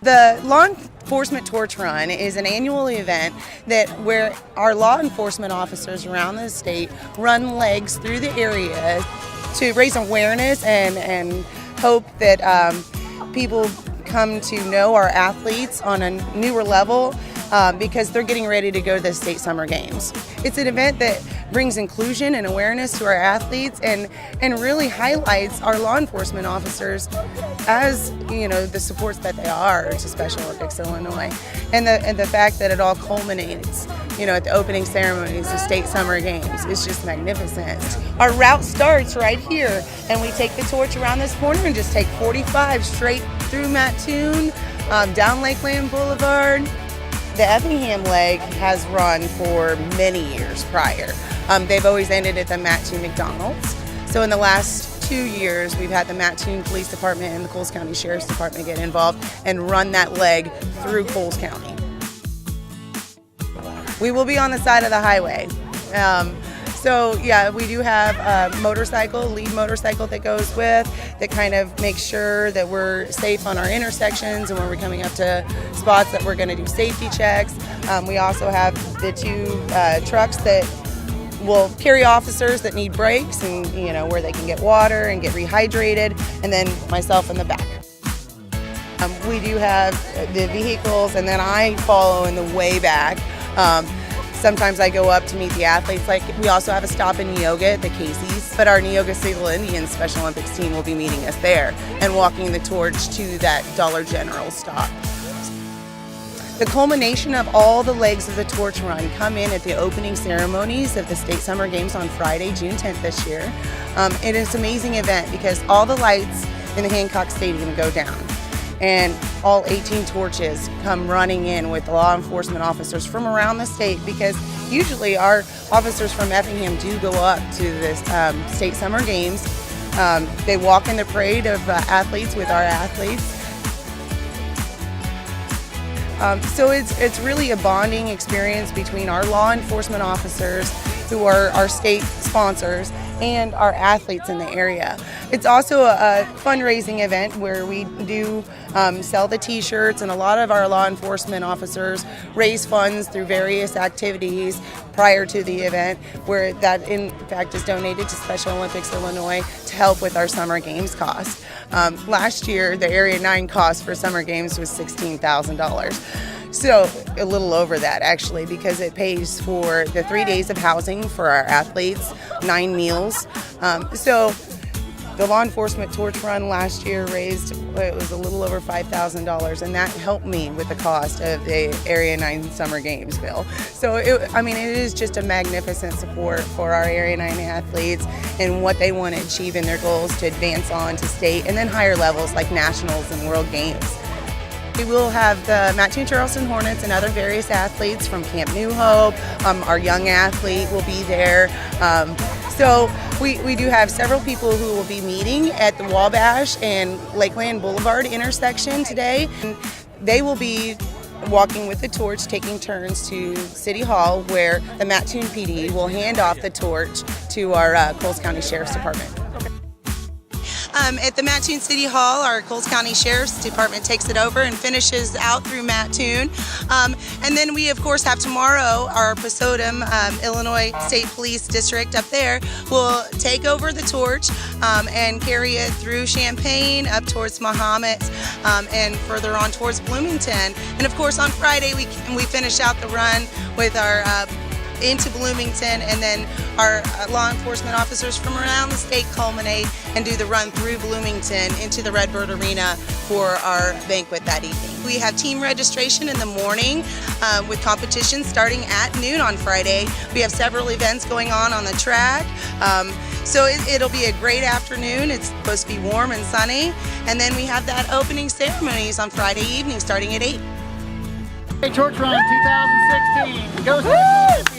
The Law Enforcement Torch Run is an annual event where our law enforcement officers around the state run legs through the area to raise awareness and hope that people come to know our athletes on a newer level because they're getting ready to go to the state summer games. It's an event that brings inclusion and awareness to our athletes and really highlights our law enforcement officers as, you know, the supports that they are to Special Olympics Illinois, and the fact that it all culminates, you know, at the opening ceremonies of state summer games is just magnificent. Our route starts right here, and we take the torch around this corner and just take 45 straight through Mattoon, down Lakeland Boulevard. The Effingham leg has run for many years prior. They've always ended at the Mattoon McDonald's. So in the last 2 years, we've had the Mattoon Police Department and the Coles County Sheriff's Department get involved and run that leg through Coles County. We will be on the side of the highway. So yeah, we do have a motorcycle, lead motorcycle that goes with, that kind of makes sure that we're safe on our intersections and when we're coming up to spots that we're going to do safety checks. We also have the two trucks that will carry officers that need breaks and, you know, where they can get water and get rehydrated, and then myself in the back. We do have the vehicles, and then I follow in the way back. Sometimes I go up to meet the athletes. Like, we also have a stop in Neoga at the Casey's, but our Neoga Siegel Indians Special Olympics team will be meeting us there and walking the torch to that Dollar General stop. The culmination of all the legs of the torch run come in at the opening ceremonies of the State Summer Games on Friday, June 10th this year. It is an amazing event because all the lights in the Hancock Stadium go down, and all 18 torches come running in with law enforcement officers from around the state, because usually our officers from Effingham do go up to the State Summer Games. They walk in the parade of athletes with our athletes. So it's really a bonding experience between our law enforcement officers, who are our state sponsors, and our athletes in the area. It's also a fundraising event where we do sell the t-shirts, and a lot of our law enforcement officers raise funds through various activities prior to the event, where that in fact is donated to Special Olympics Illinois to help with our Summer Games costs. Last year, the Area 9 cost for Summer Games was $16,000. So a little over that, actually, because it pays for the 3 days of housing for our athletes, 9 meals. So the Law Enforcement Torch Run last year raised, it was a little over $5,000, and that helped me with the cost of the Area 9 Summer Games bill. So it is just a magnificent support for our Area 9 athletes and what they want to achieve in their goals to advance on to state and then higher levels like nationals and world games. We will have the Mattoon Charleston Hornets and other various athletes from Camp New Hope. Our young athlete will be there. So we do have several people who will be meeting at the Wabash and Lakeland Boulevard intersection today. And they will be walking with the torch, taking turns to City Hall, where the Mattoon PD will hand off the torch to our Coles County Sheriff's Department. At the Mattoon City Hall, our Coles County Sheriff's Department takes it over and finishes out through Mattoon. And then we, of course, have tomorrow our Pasodum, Illinois State Police District up there will take over the torch and carry it through Champaign up towards Mahomet and further on towards Bloomington. And, of course, on Friday we finish out the run with our into Bloomington, and then our law enforcement officers from around the state culminate and do the run through Bloomington into the Redbird Arena for our banquet that evening. We have team registration in the morning with competitions starting at noon on Friday. We have several events going on the track. So it'll be a great afternoon. It's supposed to be warm and sunny. And then we have that opening ceremonies on Friday evening starting at 8. Torch Run 2016. Go Special Olympics!